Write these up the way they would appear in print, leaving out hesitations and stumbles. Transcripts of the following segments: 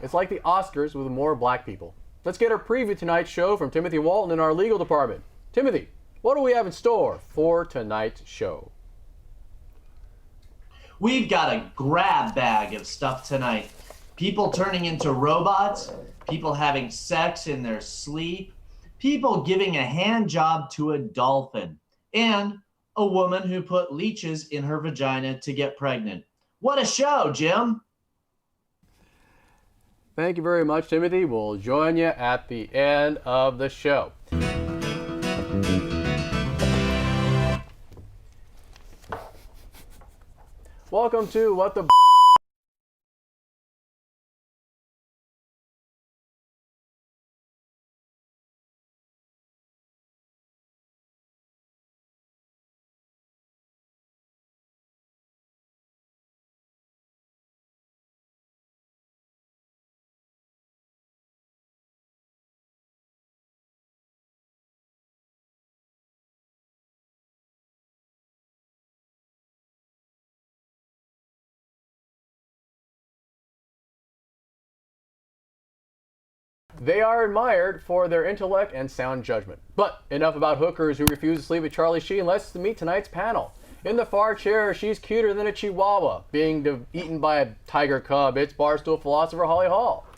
It's like the Oscars with more black people. Let's get our preview tonight's show from Timothy Walton in our legal department. Timothy, what do we have in store for tonight's show? We've got a grab bag of stuff tonight. People turning into robots, people having sex in their sleep, people giving a hand job to a dolphin, and a woman who put leeches in her vagina to get pregnant. What a show, Jim! Thank you very much, Timothy. We'll join you at the end of the show. Welcome to What the They are admired for their intellect and sound judgment. But enough about hookers who refuse to sleep with Charlie Sheen. Let's meet tonight's panel. In the far chair, she's cuter than a chihuahua, being eaten by a tiger cub. It's Barstool philosopher Holly Hall.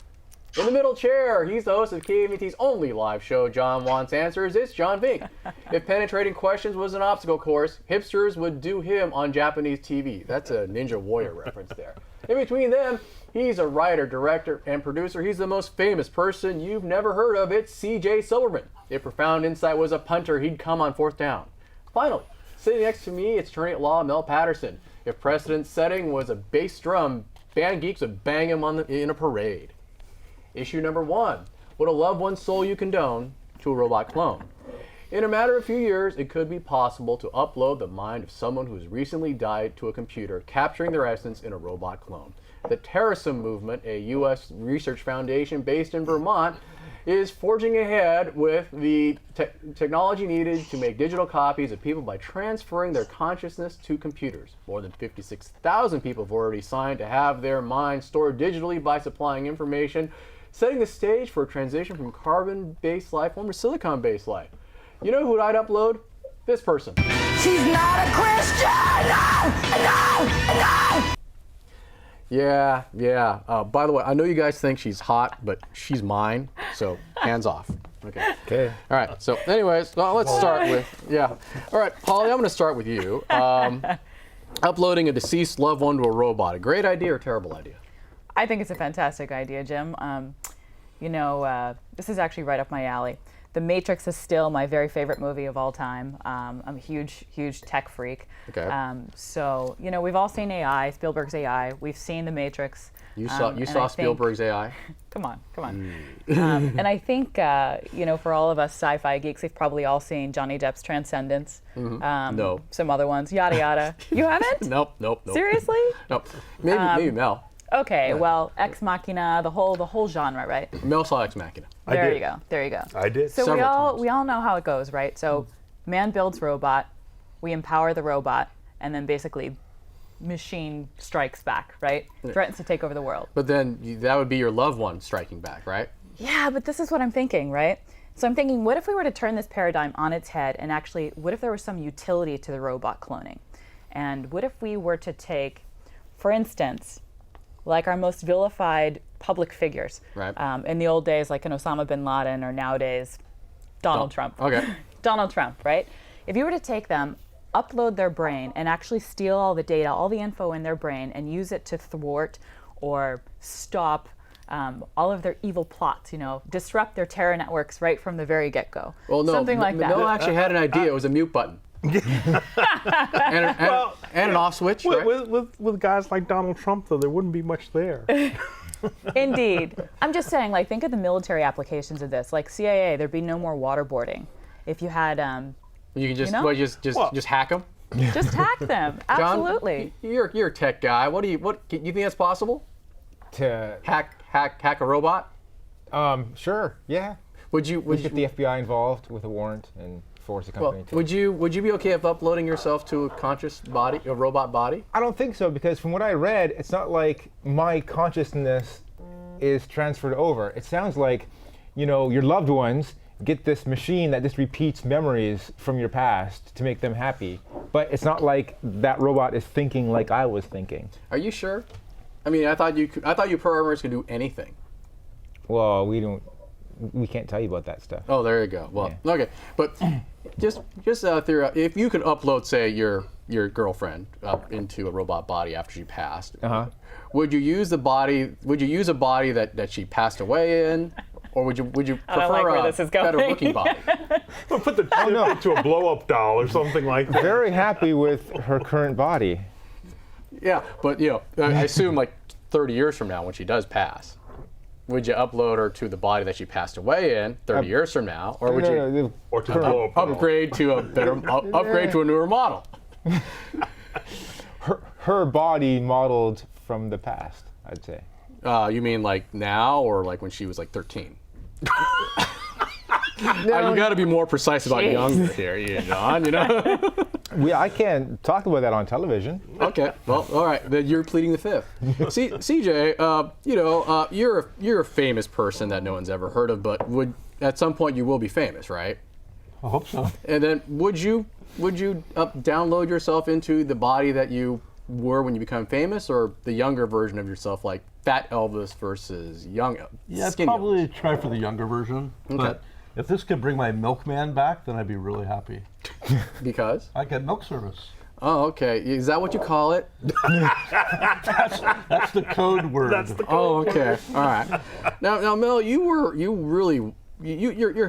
In the middle chair, he's the host of KMVT's only live show, John Wants Answers. It's John Vink. If penetrating questions was an obstacle course, hipsters would do him on Japanese TV. That's a Ninja Warrior reference there. In between them, he's a writer, director, and producer. He's the most famous person you've never heard of. It's C.J. Silverman. If Profound Insight was a punter, he'd come on fourth down. Finally, sitting next to me, it's attorney at law Mel Patterson. If precedent setting was a bass drum, band geeks would bang him in a parade. Issue number 1. Would a loved one's soul you condone to a robot clone? In a matter of a few years, it could be possible to upload the mind of someone who's recently died to a computer, capturing their essence in a robot clone. The Terrorism Movement, a U.S. research foundation based in Vermont, is forging ahead with the technology needed to make digital copies of people by transferring their consciousness to computers. More than 56,000 people have already signed to have their minds stored digitally by supplying information, setting the stage for a transition from carbon-based life form to silicon-based life. You know who I'd upload? This person. She's not a Christian! No! Yeah. By the way, I know you guys think she's hot, but she's mine, so hands off. Okay. All right, so anyways, let's start with, All right, Holly, I'm going to start with you. Uploading a deceased loved one to a robot, a great idea or terrible idea? I think it's a fantastic idea, Jim. This is actually right up my alley. The Matrix is still my very favorite movie of all time. I'm a huge tech freak. Okay. So, we've all seen AI, Spielberg's AI. We've seen The Matrix. You saw Spielberg's AI? Come on. And I think, for all of us sci-fi geeks, we've probably all seen Johnny Depp's Transcendence. No. Some other ones, yada yada. You haven't? Nope. Seriously? Nope. Maybe Mel. Okay, well, Ex Machina, the whole genre, right? Mel saw Ex Machina. There you go. I did. So we all know how it goes, right? So man builds robot, we empower the robot, and then basically machine strikes back, right? Threatens to take over the world. But then that would be your loved one striking back, right? Yeah, but this is what I'm thinking, right? So I'm thinking, what if we were to turn this paradigm on its head, and actually, what if there was some utility to the robot cloning? And what if we were to take, for instance, like our most vilified public figures. Right. In the old days, like an Osama bin Laden, or nowadays, Donald Trump. Okay. Donald Trump, right? If you were to take them, upload their brain, and actually steal all the data, all the info in their brain, and use it to thwart or stop all of their evil plots, disrupt their terror networks right from the very get-go. Well, no, something like that. Mel actually had an idea. It was a mute button. and an off switch, right? With guys like Donald Trump, though, there wouldn't be much there. Indeed. I'm just saying, think of the military applications of this. Like CIA, there'd be no more waterboarding. If you had, you can just hack them. Just hack them. Absolutely. John, you're a tech guy. What do you think that's possible? To hack a robot? Sure. Yeah. Would you get the FBI involved with a warrant and force the company to? Would you be okay if uploading yourself to a conscious body, a robot body? I don't think so, because from what I read, it's not like my consciousness is transferred over. It sounds like, your loved ones get this machine that just repeats memories from your past to make them happy. But it's not like that robot is thinking like I was thinking. Are you sure? I mean, I thought you programmers could do anything. Well, we can't tell you about that stuff. Oh, there you go. Well, okay, but just theory, if you could upload, say, your girlfriend up into a robot body after she passed, would you use a body that she passed away in, or would you prefer a better looking body? We'll put the chip into a blow-up doll or something like that. Very happy with her current body. Yeah, but I assume like 30 years from now when she does pass, would you upload her to the body that she passed away in 30 years from now, or would you or to blow up upgrade to a better upgrade to a newer model? Her body modeled from the past, I'd say. You mean like now, or like when she was like 13? You got to be more precise about younger here, John. I can't talk about that on television. Okay, well, all right. Then you're pleading the fifth. See, CJ, you're a famous person that no one's ever heard of, but at some point you will be famous, right? I hope so. And then would you download yourself into the body that you were when you become famous, or the younger version of yourself, like Fat Elvis versus young Skinny I'd probably Elvis? try for the younger version. Okay. But if this could bring my milkman back, then I'd be really happy. Because? I get milk service. Oh, okay. Is that what you call it? That's the code word. Oh, okay. All right. Now, Mel, you're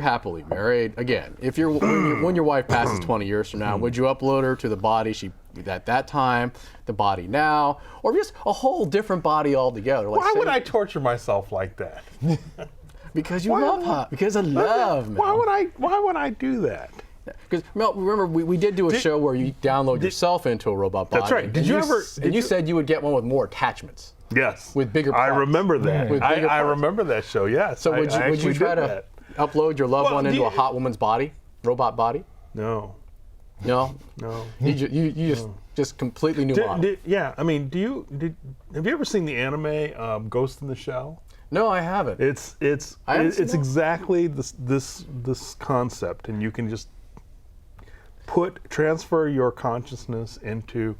happily married. Again, if when your wife passes 20 years from now, would you upload her to the body she at that time, the body now, or just a whole different body altogether? Like, Why would I torture myself like that? Because you love her. Because of love, Mel. Why would I do that? Because Mel, remember we did do a show where you download yourself into a robot body. That's right. Did you ever? You said you would get one with more attachments. Yes. With bigger parts. I remember that. With bigger I parts. remember that show. Yes. So would you try to upload your loved one into a hot woman's body, robot body? No. No. No. You just completely new model. Yeah. I mean, have you ever seen the anime Ghost in the Shell? No, I haven't. It's exactly this concept, and you can just transfer your consciousness into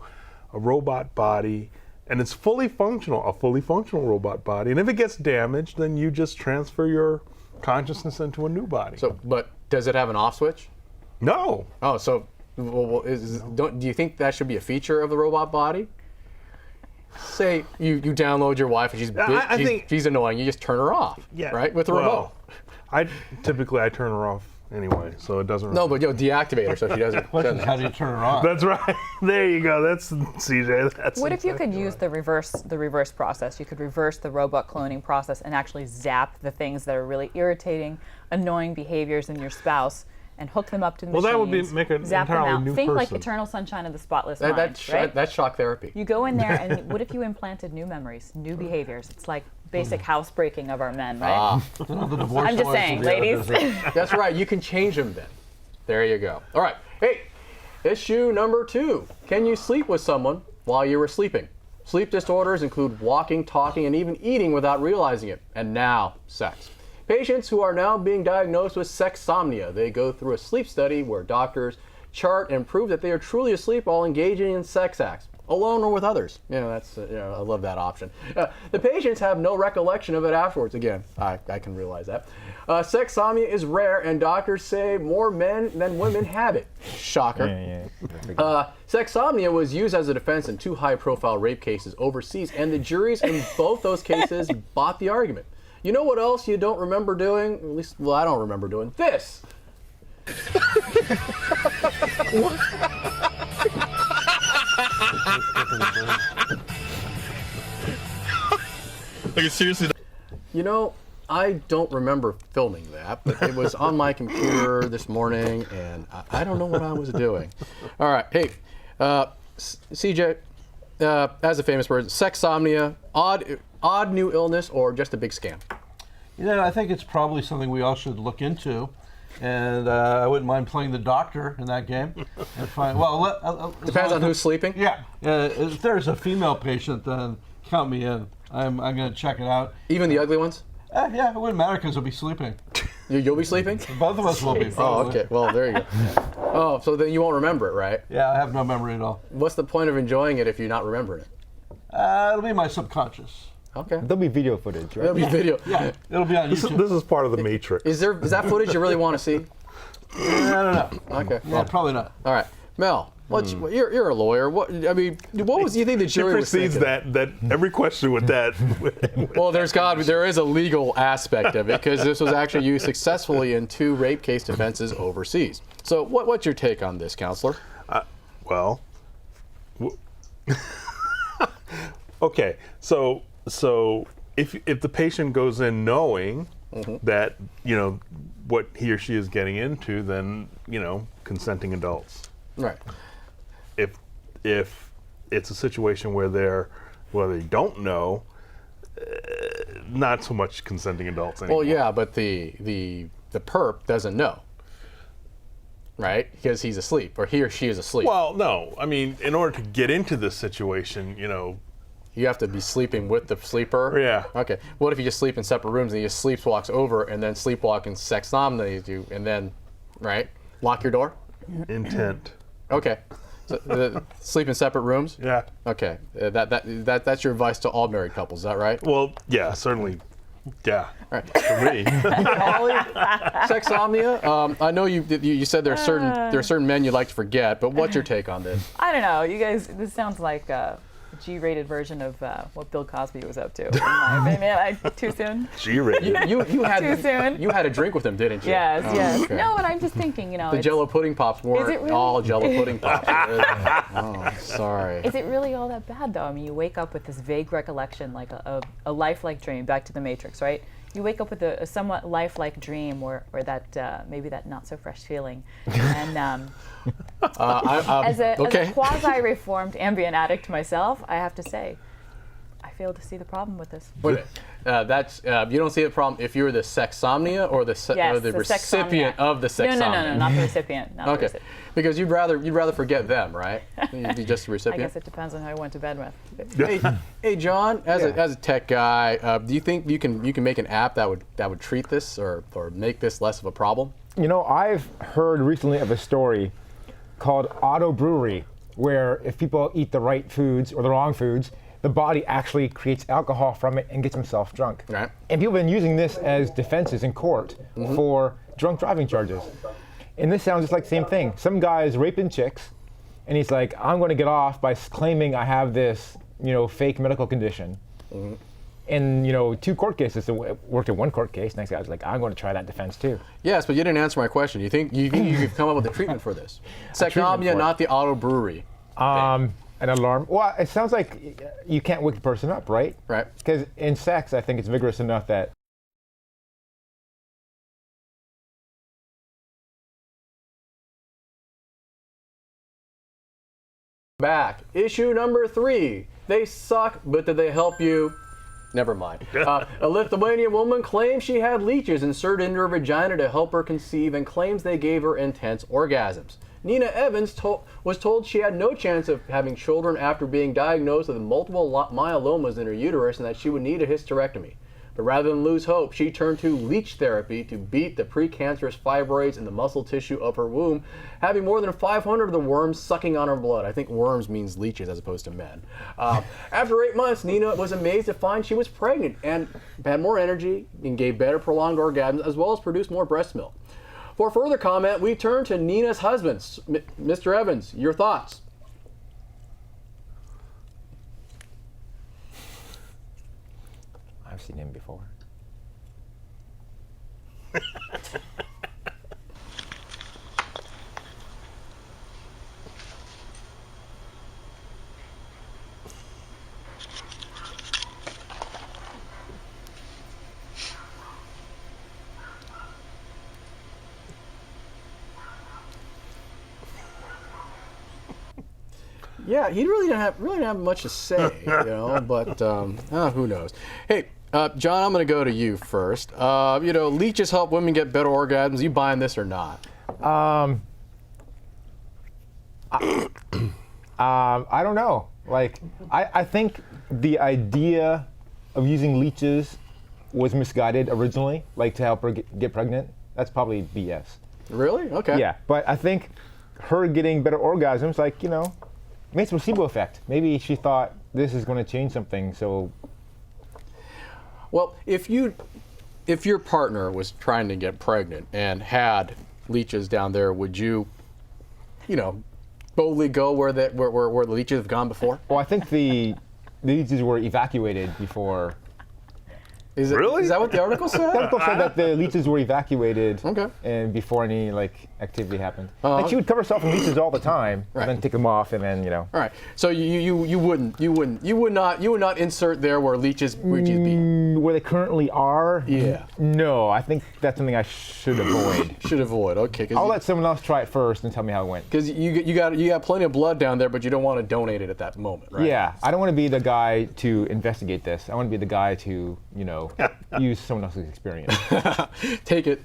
a robot body, and it's a fully functional robot body. And if it gets damaged, then you just transfer your consciousness into a new body. So, but does it have an off switch? No. Oh, so do you think that should be a feature of the robot body? Say you download your wife and she's annoying. You just turn her off. Yeah. Right, with the remote. I turn her off anyway, so it doesn't. No, but deactivate her so she doesn't. How do you turn her on? That's right. There you go. That's CJ. What if you could use the reverse process? You could reverse the robot cloning process and actually zap the things that are really irritating, annoying behaviors in your spouse, and hook them up to the machines. Well, that would make an zap entirely them out. new Think person. like Eternal Sunshine of the Spotless Mind, right? That's shock therapy. You go in there, and what if you implanted new memories, new behaviors? It's like basic housebreaking of our men, right? I'm just saying, ladies. That's right. You can change them then. There you go. All right. Hey, issue number 2. Can you sleep with someone while you were sleeping? Sleep disorders include walking, talking, and even eating without realizing it. And now, sex. Patients who are now being diagnosed with sexsomnia, they go through a sleep study where doctors chart and prove that they are truly asleep while engaging in sex acts, alone or with others. I love that option. The patients have no recollection of it afterwards. Again, I can realize that. Sexsomnia is rare, and doctors say more men than women have it. Shocker. Sexsomnia was used as a defense in 2 high-profile rape cases overseas, and the juries in both those cases bought the argument. You know what else you don't remember doing? At least, I don't remember doing this. Like, seriously. I don't remember filming that, but it was on my computer this morning, and I don't know what I was doing. All right, hey, CJ, as a famous person, sexsomnia, odd new illness, or just a big scam? I think it's probably something we all should look into, and I wouldn't mind playing the doctor in that game. And find, depends on who's sleeping. Yeah, if there's a female patient, then count me in. I'm going to check it out. Even the ugly ones? Yeah, it wouldn't matter because I'll be sleeping. You'll be sleeping? Both of us will be. Oh, Probably. okay. Well, there you go. Oh, so then you won't remember it, right? Yeah, I have no memory at all. What's the point of enjoying it if you're not remembering it? It'll be my subconscious. Okay. There'll be video footage, right? There'll be video. Yeah, it'll be on YouTube. This is part of the Matrix. Is that footage you really want to see? I don't know. Okay. Yeah, probably not. All right, Mel. You're a lawyer. What do you think the She jury was precedes thinking? that every question with that. Well, there is a legal aspect of it because this was actually used successfully in 2 rape case defenses overseas. So, what's your take on this, counselor? Well, okay. So if the patient goes in knowing that what he or she is getting into, then consenting adults. Right. If it's a situation where they don't know, not so much consenting adults anymore. Well, yeah, but the perp doesn't know, right? Because he's asleep, or he or she is asleep. Well, no. I mean, in order to get into this situation, you have to be sleeping with the sleeper. Yeah. Okay. What if you just sleep in separate rooms and he just sleepwalks over and then sleepwalk and sex somnolate you and then, right? Lock your door. Intent. Okay. So, sleep in separate rooms. Yeah. Okay. That's your advice to all married couples. Is that right? Well, yeah, certainly. Yeah. All right. For me. Holly, sexomnia. I know you said there are certain men you like to forget, but what's your take on this? I don't know. You guys, this sounds like a G-rated version of what Bill Cosby was up to. In my opinion. Too soon? G-rated. You had Too soon? You had a drink with him, didn't you? Yes, yes. Okay. No, and I'm just thinking, The Jello pudding pops weren't really? all Jello pudding pops. Oh, sorry. Is it really all that bad, though? I mean, you wake up with this vague recollection, like a lifelike dream, back to the Matrix, right? You wake up with a somewhat lifelike dream, or that maybe that not so fresh feeling, and as a quasi-reformed Ambien addict myself, I have to say, I fail to see the problem with this. Wait, that's you don't see a problem if you're the sexomnia or the recipient sexomnia. of the sexomnia. No, not the recipient. Not the Okay, recipient. because you'd rather forget them, right? You'd be just the I recipient. guess it depends on who I went to bed with. Hey, John, as a tech guy, do you think you can make an app that would treat this or make this less of a problem? I've heard recently of a story called auto brewery, where if people eat the right foods or the wrong foods, the body actually creates alcohol from it and gets himself drunk. Right. And people have been using this as defenses in court for drunk driving charges. And this sounds just like the same thing. Some guy is raping chicks, and he's like, I'm going to get off by claiming I have this, fake medical condition. And 2 court cases, it worked in 1 court case. Next guy was like, I'm going to try that defense too. Yes, but you didn't answer my question. You think you could come up with a treatment for this? Sexomnia, not the auto brewery. An alarm. Well, it sounds like you can't wake the person up, right? Right. Because in sex, I think it's vigorous enough that. Back. Issue number 3. They suck, but did they help you? Never mind. A Lithuanian woman claims she had leeches inserted into her vagina to help her conceive and claims they gave her intense orgasms. Nina Evans was told she had no chance of having children after being diagnosed with multiple myelomas in her uterus and that she would need a hysterectomy. But rather than lose hope, she turned to leech therapy to beat the precancerous fibroids in the muscle tissue of her womb, having more than 500 of the worms sucking on her blood. I think worms means leeches as opposed to men. After 8 months, Nina was amazed to find she was pregnant and had more energy and gave better prolonged orgasms as well as produced more breast milk. For further comment, we turn to Nina's husband, Mr. Evans. Your thoughts? I've seen him before. Yeah, he really didn't have much to say, but who knows? Hey, John, I'm going to go to you first. Leeches help women get better orgasms. You buying this or not? I don't know. Like, I think the idea of using leeches was misguided originally, like to help her get pregnant. That's probably BS. Really? Okay. Yeah, but I think her getting better orgasms, like, makes a placebo effect. Maybe she thought this is going to change something, so. Well, if your partner was trying to get pregnant and had leeches down there, would you, boldly go where the leeches have gone before? Well, I think the leeches were evacuated before. Really? Is that what the article said? The article said that the leeches were evacuated Okay. and before any activity happened. Uh-huh. Like she would cover herself in leeches all the time, Right. and then take them off, and then All right. So you would not insert there where leeches be. where they currently are. Yeah. No, I think that's something I should avoid. Should avoid. Okay. I'll let someone else try it first and tell me how it went. Because you got plenty of blood down there, but you don't want to donate it at that moment, right? Yeah, I don't want to be the guy to investigate this. I want to be the guy to, use someone else's experience. Take it,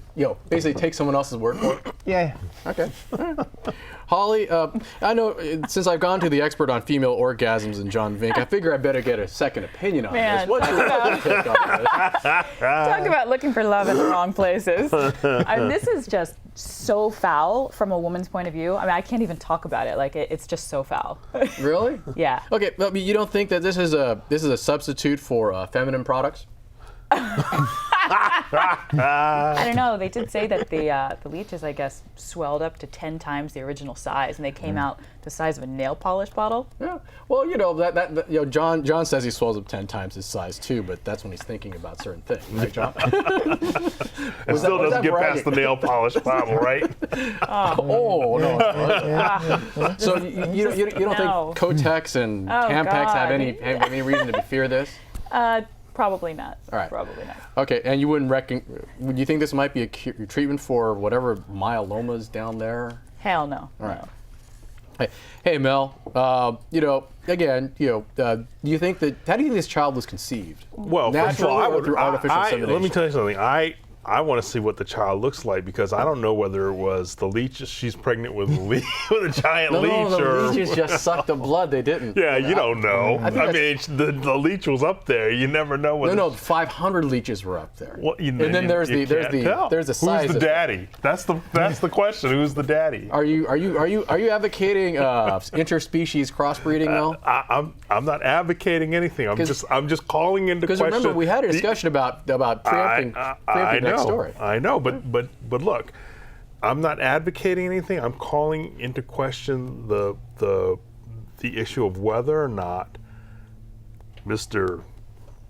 basically take someone else's word for it. Yeah. Okay. Holly, I know since I've gone to the expert on female orgasms and John Vink, I figure I better get a second opinion on Man, this. What's your take on this? Talk about looking for love in the wrong places. This is just so foul from a woman's point of view. I mean, I can't even talk about it. Like, it's just so foul. Really? Yeah. Okay, but you don't think that this is a substitute for feminine products? I don't know. They did say that the leeches, I guess, swelled up to 10 times the original size, and they came out the size of a nail polish bottle. Yeah. Well, John says he swells up 10 times his size too, but that's when he's thinking about certain things, right, John? It still doesn't get past the nail polish bottle, right? Oh no. So you don't think Kotex and Tampax have any reason to fear this? Probably not. All right. Probably not. Okay, and you would you think this might be a treatment for whatever myeloma's down there? Hell no. All right. Hey Mel, again, do you think how do you think this child was conceived? Well, first of all, Naturally or through artificial insemination? let me tell you something. I want to see what the child looks like because I don't know whether it was the leech. She's pregnant with with a giant leech. No, the or leeches just sucked the blood. They didn't. Yeah, you don't know. I mean, the leach was up there. You never know whether. No, 500 leeches were up there. Well, and then there's the size. Who's the daddy? That's the question. Who's the daddy? Are you advocating interspecies crossbreeding, Mel? I'm not advocating anything. I'm just calling into question. Because remember, we had a discussion about preempting next story. I know, but look, I'm not advocating anything. I'm calling into question the issue of whether or not Mr.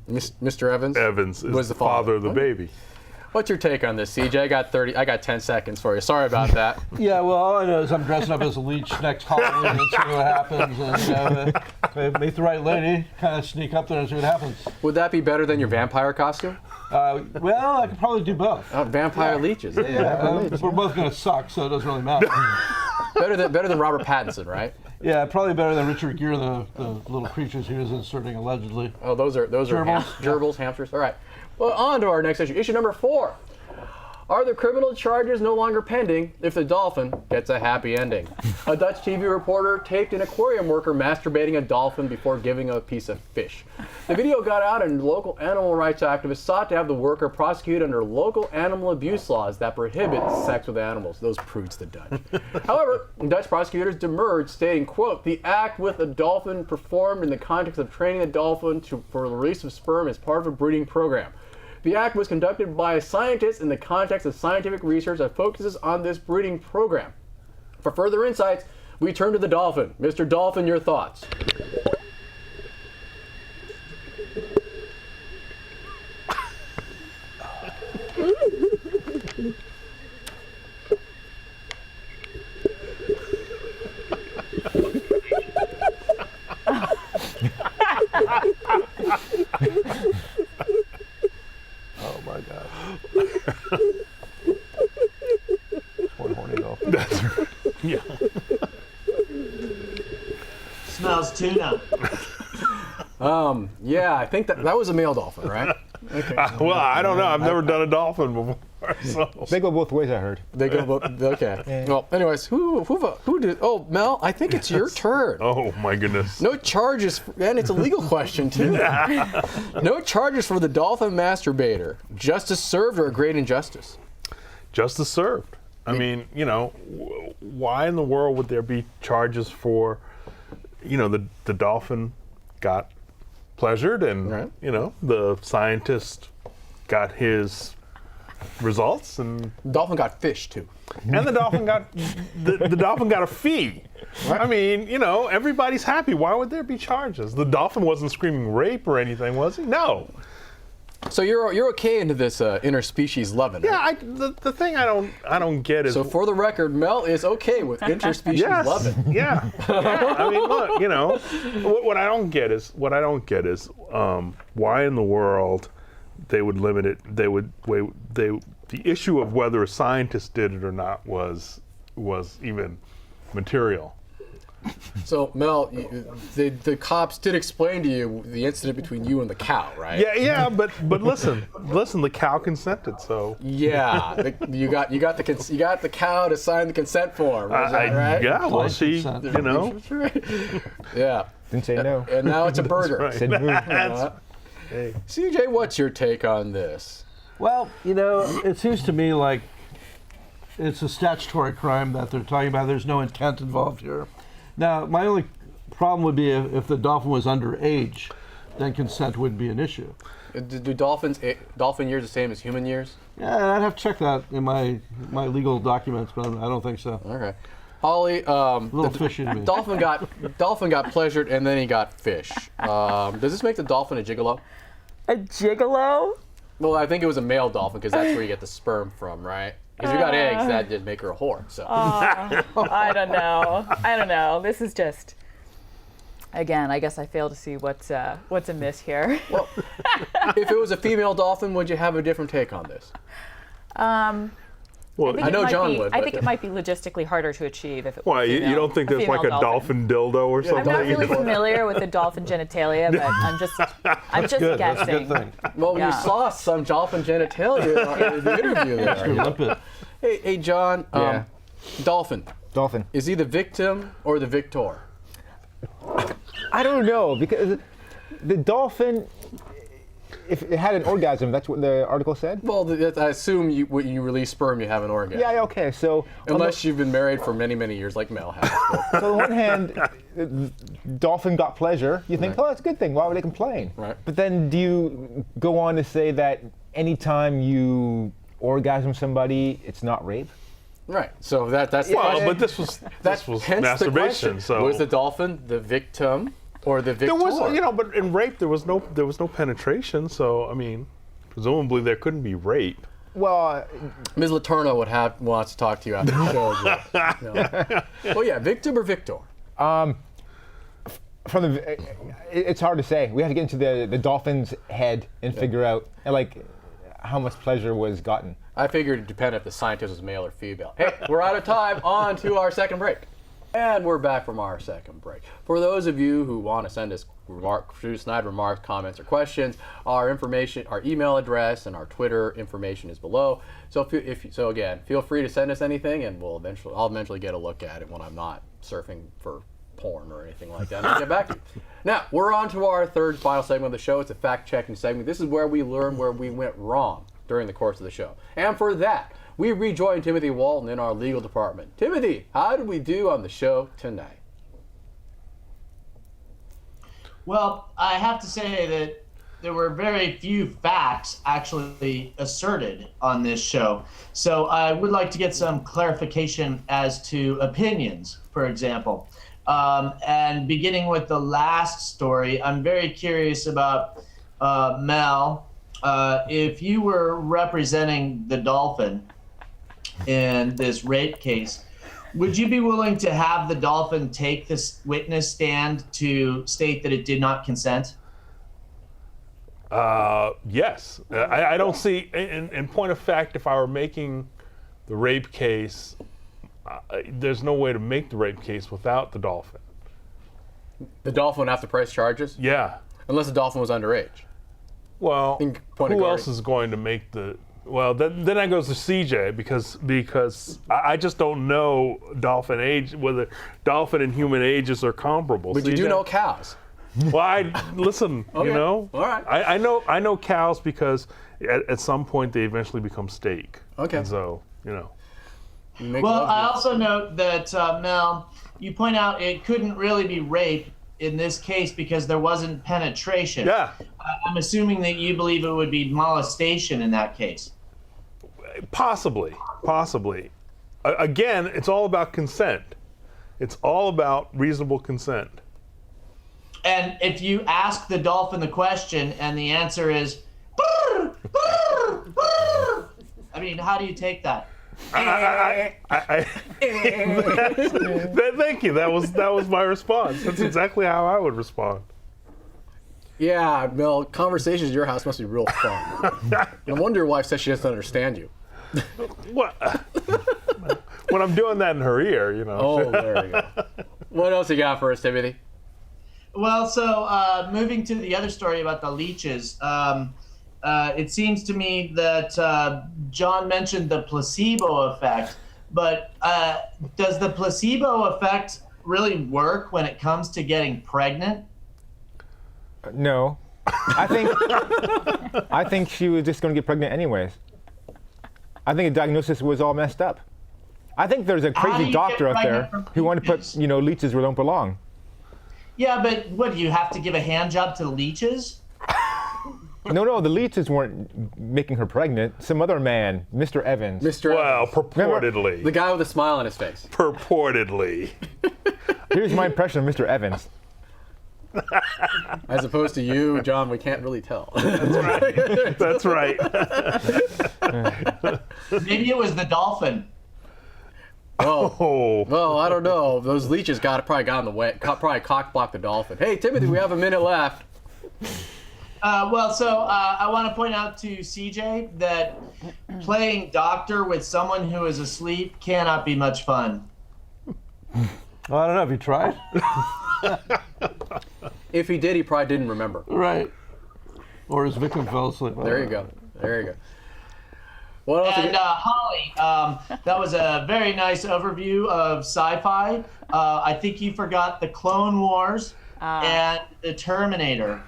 Evans is the father of the baby. What's your take on this, CJ? I got 10 seconds for you. Sorry about that. Yeah, well, all I know is I'm dressing up as a leech next Halloween and see what happens. And if I meet the right lady, kind of sneak up there and see what happens. Would that be better than your vampire costume? Well, I could probably do both. Vampire leeches. Yeah, we're both going to suck, so it doesn't really matter. better than Robert Pattinson, right? Yeah, probably better than Richard Gere, the little creatures he was inserting allegedly. Oh, those are gerbils, hamsters. All right. Well, on to our next issue. Issue number 4. Are the criminal charges no longer pending if the dolphin gets a happy ending? A Dutch TV reporter taped an aquarium worker masturbating a dolphin before giving a piece of fish. The video got out and local animal rights activists sought to have the worker prosecuted under local animal abuse laws that prohibit sex with animals. Those prudes, the Dutch. However, Dutch prosecutors demurred, stating, quote, the act with a dolphin performed in the context of training the dolphin for the release of sperm as part of a breeding program. The act was conducted by a scientist in the context of scientific research that focuses on this breeding program. For further insights, we turn to the dolphin. Mr. Dolphin, your thoughts? Oh my God. One horny dolphin. That's right. Yeah. Smells tuna. Yeah, I think that was a male dolphin, right? Okay. Well, I don't know. I've never done a dolphin before. So They go both ways, I heard. They go both. Okay. Well, anyways, who did? Oh, Mel, I think it's your turn. oh my goodness. No charges, and it's a legal question too. No charges for the dolphin masturbator. Justice served or a great injustice? Justice served. I mean, why in the world would there be charges for, the dolphin got pleasured and, Right. The scientist got his results and Dolphin got fish too. the dolphin got the dolphin got a fee. I mean, everybody's happy. Why would there be charges? The dolphin wasn't screaming rape or anything, was he? No. So you're okay into this interspecies loving, right? Yeah, the thing I don't get is So for the record, Mel is okay with interspecies yes, loving. yeah. I mean, look, what I don't get is why in the world they would limit it. The issue of whether a scientist did it or not was even material. So Mel, the cops did explain to you the incident between you and the cow, right? Yeah, but listen, the cow consented, so. Yeah, you got the cow to sign the consent form. Is that right? Yeah, well, she, consent. Yeah. Didn't say no. And now it's a burger. right. Said move. Hey. CJ, what's your take on this? Well, it seems to me like it's a statutory crime that they're talking about. There's no intent involved here. Now, my only problem would be if the dolphin was underage, then consent wouldn't be an issue. Do dolphin years the same as human years? Yeah, I'd have to check that in my legal documents, but I don't think so. Okay. Holly, little fishy to me. dolphin got pleasured and then he got fish. Does this make the dolphin a gigolo? A gigolo? Well, I think it was a male dolphin because that's where you get the sperm from, right? Because if you got eggs, that did make her a whore. So. I don't know. This is just. Again, I guess I fail to see what's amiss here. Well, if it was a female dolphin, would you have a different take on this? Well, I know John would. I think it might be logistically harder to achieve if it was why, a female, you don't think there's like a dolphin dildo or I'm something? not really familiar with the dolphin genitalia, but I'm just Good. That's a guessing. good thing. Well, Yeah. you saw some dolphin genitalia in the interview there. Limp it. Hey, John. Yeah. Dolphin. Dolphin. Is he the victim or the victor? I don't know, because the dolphin, if it had an orgasm, that's what the article said? Well, I assume when you release sperm, you have an orgasm. Yeah, okay, so. Unless you've been married for many, many years, like Mel has. So on one hand, dolphin got pleasure. You think, Right. oh, that's a good thing. Why would they complain? Right. But then do you go on to say that anytime you orgasm somebody, it's not rape? Right. So that's the Well, question. but this was Hence the masturbation. question. So Was the dolphin the victim or the victor? there was, but in rape there was no penetration. So I mean, presumably there couldn't be rape. Well, Ms. Letourneau wants to talk to you after the show. Well, yeah, victim or victor? it's hard to say. We have to get into the dolphin's head and figure out how much pleasure was gotten. I figured it depended if the scientist was male or female. Hey, we're out of time. On to our second break. And we're back from our second break. For those of you who want to send us snide remarks, comments, or questions, our email address and our Twitter information is below. So again, feel free to send us anything, and I'll eventually get a look at it when I'm not surfing for porn or anything like that. And I'll get back to you. Now, we're on to our third final segment of the show. It's a fact-checking segment. This is where we learn where we went wrong during the course of the show. And for that, we rejoin Timothy Walton in our legal department. Timothy, how did we do on the show tonight? Well, I have to say that there were very few facts actually asserted on this show. So I would like to get some clarification as to opinions, for example. And beginning with the last story, I'm very curious about Mel. If you were representing the dolphin in this rape case, would you be willing to have the dolphin take this witness stand to state that it did not consent? Yes. I don't see, in point of fact, if I were making the rape case, there's no way to make the rape case without the dolphin. The dolphin would have to press charges? Yeah. Unless the dolphin was underage. Well, In point of who guard. else is going to make the Well, then that goes to CJ because I just don't know dolphin age, whether dolphin and human ages are comparable. But you do know cows. Well, listen, Okay. you know. All right. I know cows because at some point they eventually become steak. Okay. And so, you know. You make Well, love I to it. also note that, Mel, you point out it couldn't really be rape in this case because there wasn't penetration. Yeah. I'm assuming that you believe it would be molestation in that case. Possibly. Again, it's all about consent. It's all about reasonable consent. And if you ask the dolphin the question and the answer is, "Brr, brr, brr," I mean, how do you take that? Thank you. That was my response. That's exactly how I would respond. Yeah, Mel, conversations at your house must be real fun. No wonder your wife says she doesn't understand you. What? When I'm doing that in her ear, you know. Oh, there you go. What else you got for us, Timothy? Well, so moving to the other story about the leeches, it seems to me that John mentioned the placebo effect, but does the placebo effect really work when it comes to getting pregnant? No. I think she was just going to get pregnant anyways. I think the diagnosis was all messed up. I think there's a How do crazy you doctor get out there pregnant from who wanted to put, leeches? leeches where they don't belong. Yeah, but what, do you have to give a hand job to the leeches? No, the leeches weren't making her pregnant. Some other man, Mr. Evans. Mr. Well, Evans, purportedly. the guy with a smile on his face. Purportedly. Here's my impression of Mr. Evans. As opposed to you, John, we can't really tell. That's right. Maybe it was the dolphin. Oh. Well, I don't know. Those leeches probably got in the way. Probably cock blocked the dolphin. Hey, Timothy, we have a minute left. I want to point out to CJ that playing doctor with someone who is asleep cannot be much fun. Well, I don't know if you tried. If he did, he probably didn't remember. Right. Or his victim fell asleep. There you go. There you go. What else? And Holly, that was a very nice overview of sci-fi. I think you forgot the Clone Wars and the Terminator.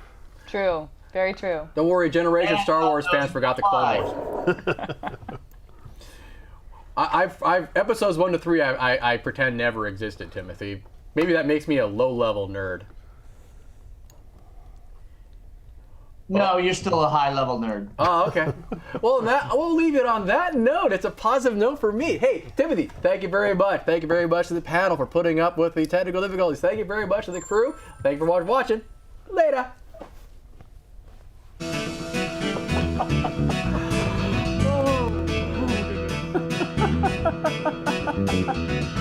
True. Very true. Don't worry, generation of Star Wars fans those forgot the Clone Wars. I've episodes 1 to 3. I pretend never existed, Timothy. Maybe that makes me a low-level nerd. No, you're still a high-level nerd. Oh, okay. Well, we'll leave it on that note. It's a positive note for me. Hey, Timothy, thank you very much. Thank you very much to the panel for putting up with the technical difficulties. Thank you very much to the crew. Thank you for watching. Later. Oh.